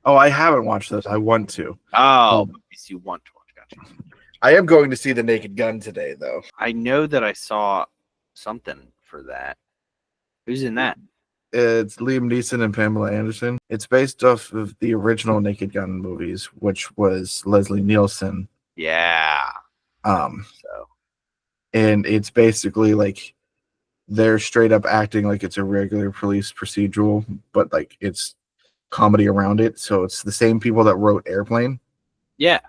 Oh, I haven't watched those. I want to. Oh, movies you want to watch. Gotcha. I am going to see The Naked Gun today, though. I know that I saw something for that. Who's in that? It's Liam Neeson and Pamela Anderson. It's based off of the original Naked Gun movies, which was Leslie Nielsen. Yeah. So, and it's basically like they're straight up acting like it's a regular police procedural, but like it's comedy around it. So it's the same people that wrote Airplane. Yeah.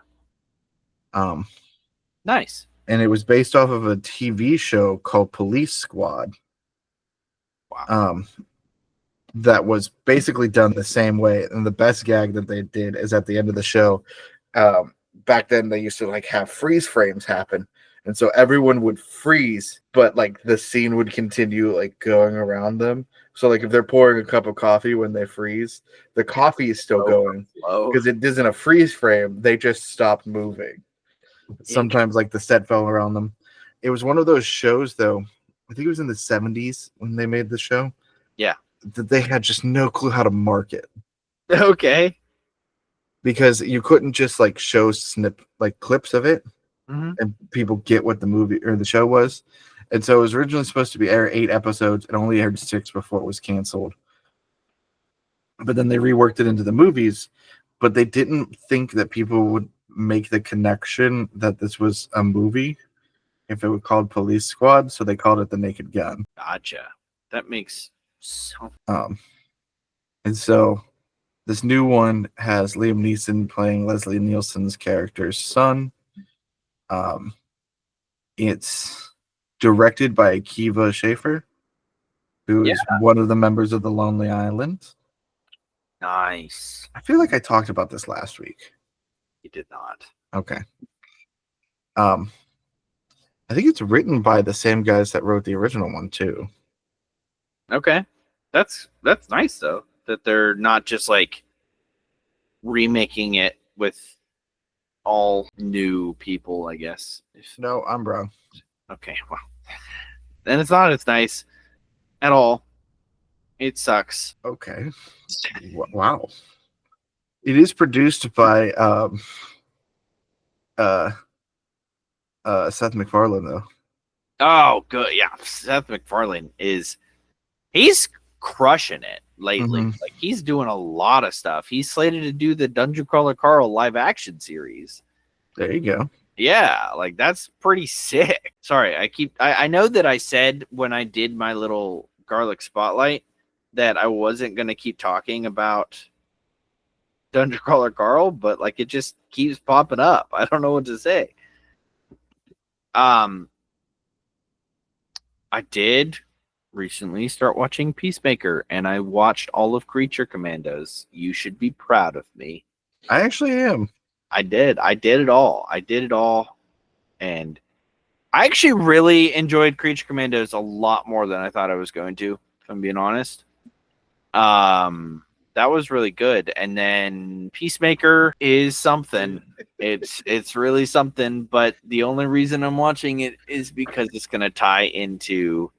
Nice. And it was based off of a TV show called Police Squad. Wow. That was basically done the same way. And the best gag that they did is at the end of the show. Back then they used to like have freeze frames happen. And so everyone would freeze, but like the scene would continue like going around them. So like if they're pouring a cup of coffee when they freeze, the coffee is still going because it isn't a freeze frame. They just stopped moving. Sometimes like the set fell around them. It was one of those shows though. I think it was in the 70s when they made the show. Yeah. That they had just no clue how to market. Okay. Because you couldn't just like show clips of it Mm-hmm. and people get what the movie or the show was. And so it was originally supposed to be air 8 episodes and only aired 6 before it was canceled. But then they reworked it into the movies, but they didn't think that people would make the connection that this was a movie if it was called Police Squad, so they called it The Naked Gun. Gotcha. That makes so. And so this new one has Liam Neeson playing Leslie Nielsen's character's son. It's directed by Akiva Schaffer, who is one of the members of the Lonely Island. Nice. I feel like I talked about this last week. You did not. Okay. I think it's written by the same guys that wrote the original one too. Okay. That's nice though. That they're not just like remaking it with all new people, I guess. No, I'm wrong. Okay, well. Then it's not as nice at all. It sucks. Okay. Wow. It is produced by Seth MacFarlane though. Oh, good. Yeah, Seth MacFarlane he's crushing it lately. Mhm. Like he's doing a lot of stuff. He's slated to do the Dungeon Crawler Carl live action series. There you go. Yeah, like that's pretty sick. Sorry, I know that I said when I did my little garlic spotlight that I wasn't gonna keep talking about Dungeon Crawler Carl, but like it just keeps popping up. I don't know what to say. I did recently start watching Peacemaker, and I watched all of Creature Commandos. You should be proud of me. I actually am. I did it all. And I actually really enjoyed Creature Commandos a lot more than I thought I was going to, if I'm being honest. That was really good. And then Peacemaker is something. It's really something, but the only reason I'm watching it is because it's going to tie into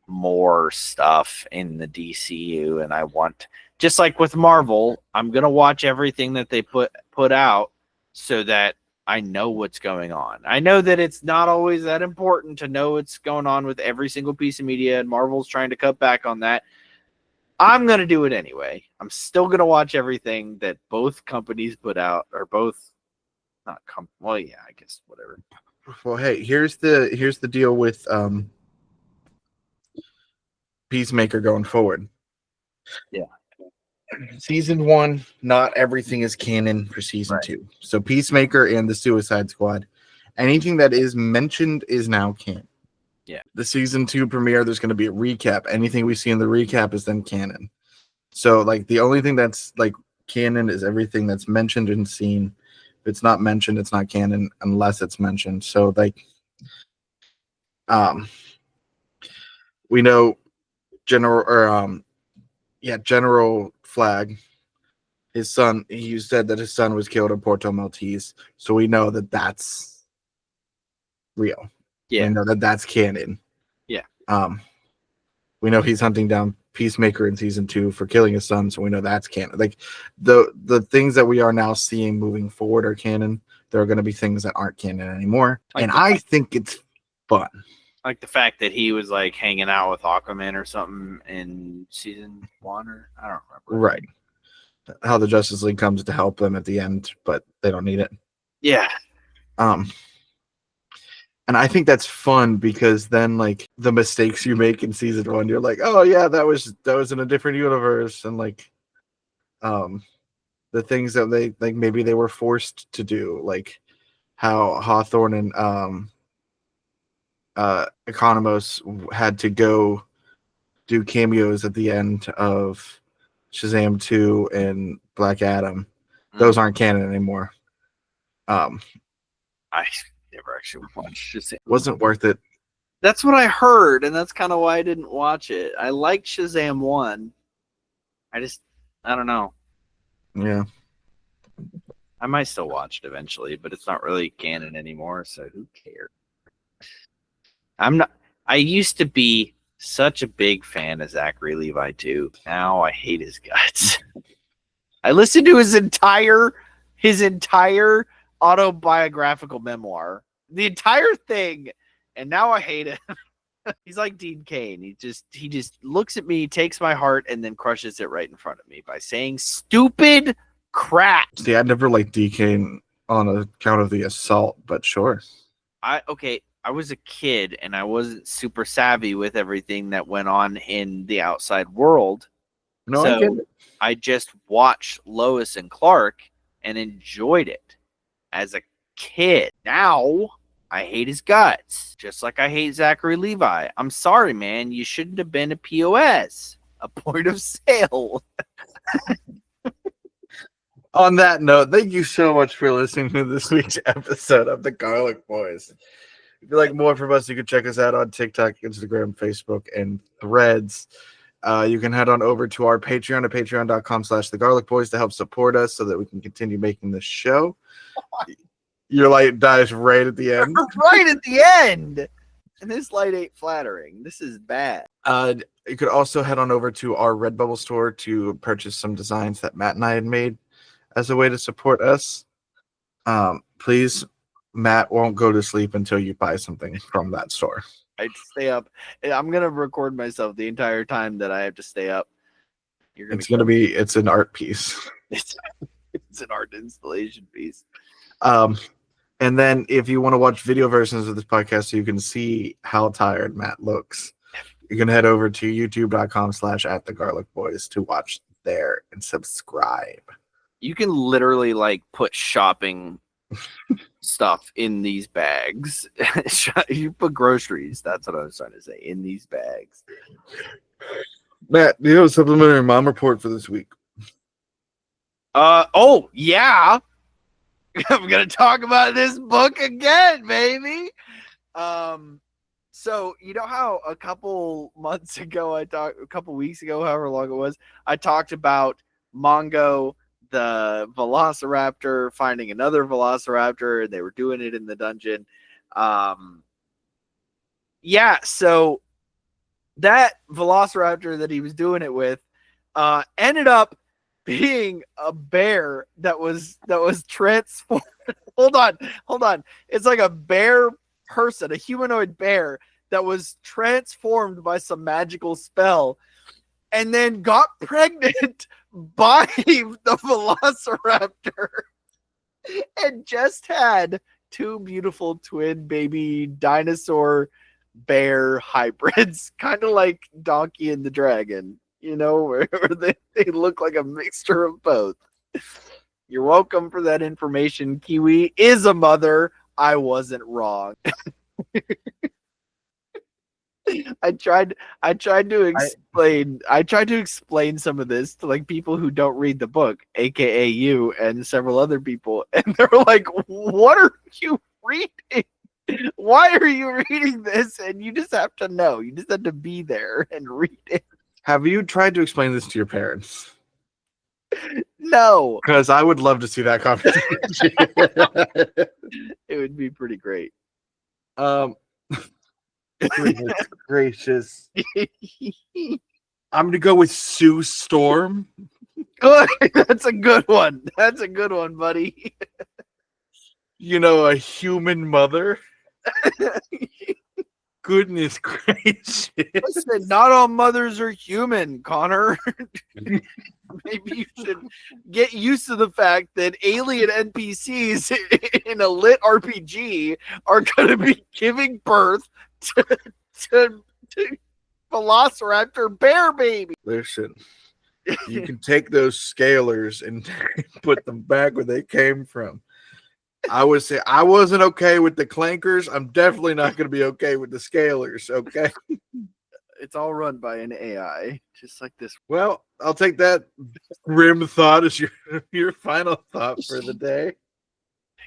more stuff in the DCU, and I want, just like with Marvel, I'm going to watch everything that they put out so that I know what's going on. I know that it's not always that important to know what's going on with every single piece of media, and Marvel's trying to cut back on that. I'm going to do it anyway. I'm still going to watch everything that both companies put out, or both, well, yeah, I guess, whatever. Well, hey, here's the deal with Peacemaker going forward. Yeah. Season 1, not everything is canon for season 2. So Peacemaker and the Suicide Squad, anything that is mentioned is now canon. Yeah. The season 2 premiere, there's going to be a recap. Anything we see in the recap is then canon. So like the only thing that's like canon is everything that's mentioned and seen. If it's not mentioned, it's not canon unless it's mentioned. So like we know General Flag, his son, he said that his son was killed in Porto Maltese. So we know that that's real. Yeah. We know that that's canon. Yeah. We know he's hunting down Peacemaker in season 2 for killing his son, so we know that's canon. Like the things that we are now seeing moving forward are canon. There are going to be things that aren't canon anymore, and I think it's fun. Like the fact that he was like hanging out with Aquaman or something in season 1, or I don't remember. Right. How the Justice League comes to help them at the end, but they don't need it. Yeah. And I think that's fun because then like the mistakes you make in season 1, you're like, oh yeah, that was in a different universe, and like the things that they like maybe they were forced to do, like how Hawthorne and Economos had to go do cameos at the end of Shazam 2 and Black Adam. Those aren't canon anymore. I never actually watched Shazam. Wasn't worth it. That's what I heard, and that's kind of why I didn't watch it. I liked Shazam 1. I don't know. Yeah. I might still watch it eventually, but it's not really canon anymore, so who cares? I used to be such a big fan of Zachary Levi too. Now I hate his guts. I listened to his entire autobiographical memoir, the entire thing, and now I hate him. He's like Dean Cain. He just looks at me, takes my heart, and then crushes it right in front of me by saying stupid crap. See, I never liked DK on account of the assault, but sure. I was a kid and I wasn't super savvy with everything that went on in the outside world. No, so I get it. I just watched Lois and Clark and enjoyed it as a kid. Now I hate his guts, just like I hate Zachary Levi. I'm sorry, man. You shouldn't have been a POS, a point of sale. On that note, thank you so much for listening to this week's episode of the Garlic Boys. If you like more from us, you can check us out on TikTok, Instagram, Facebook, and Threads. You can head on over to our Patreon at patreon.com/The Garlic Boys to help support us so that we can continue making this show. Your light dies right at the end. Right at the end. And this light ain't flattering. This is bad. You could also head on over to our Redbubble store to purchase some designs that Matt and I had made as a way to support us. Please, Matt won't go to sleep until you buy something from that store. I'd stay up. I'm going to record myself the entire time that I have to stay up. It's an art piece. It's an art installation piece. And then if you want to watch video versions of this podcast so you can see how tired Matt looks, you can head over to youtube.com/@thegarlicboys to watch there and subscribe. You can literally like put shopping stuff in these bags. You put groceries. That's what I was trying to say. In these bags. Matt, do you have a supplementary mom report for this week? Oh yeah. I'm gonna talk about this book again, baby. So you know how a couple weeks ago, however long it was, I talked about Mongo, the Velociraptor, finding another Velociraptor, and they were doing it in the dungeon. Yeah, so that Velociraptor that he was doing it with ended up being a bear that was transformed. hold on. It's like a bear person, a humanoid bear that was transformed by some magical spell and then got pregnant by the Velociraptor and just had two beautiful twin baby dinosaur bear hybrids, kind of like Donkey and the Dragon, you know, where they look like a mixture of both. You're welcome for that information. Kiwi is a mother. I wasn't wrong. I tried to explain some of this to like people who don't read the book, aka you and several other people, and they're like, "What are you reading? Why are you reading this?" And you just have to know. You just have to be there and read it. Have you tried to explain this to your parents? No, Because I would love to see that conversation. it would be pretty great. Goodness gracious. I'm gonna go with Sue Storm. Good. That's a good one. That's a good one, buddy. You know, a human mother. Goodness gracious. Listen, not all mothers are human, Connor. Maybe you should get used to the fact that alien NPCs in a lit RPG are going to be giving birth to Velociraptor bear baby. Listen, you can take those scalers and put them back where they came from. I would say I wasn't okay with the clankers. I'm definitely not going to be okay with the scalers. Okay. It's all run by an AI, just like this. Well, I'll take that grim thought as your final thought for the day.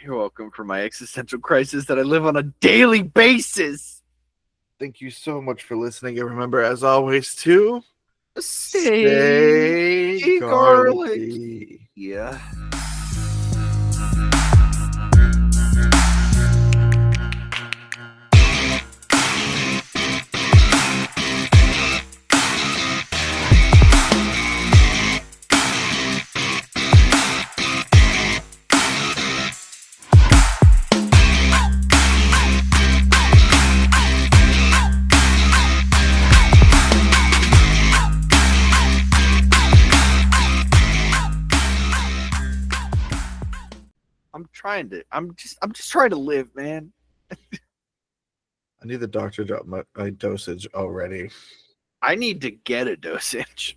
You're welcome for my existential crisis that I live on a daily basis. Thank you so much for listening. And remember, as always, to stay garlic. garlicky. Yeah. I'm just trying to live, man. I need the doctor to up my dosage already. I need to get a dosage.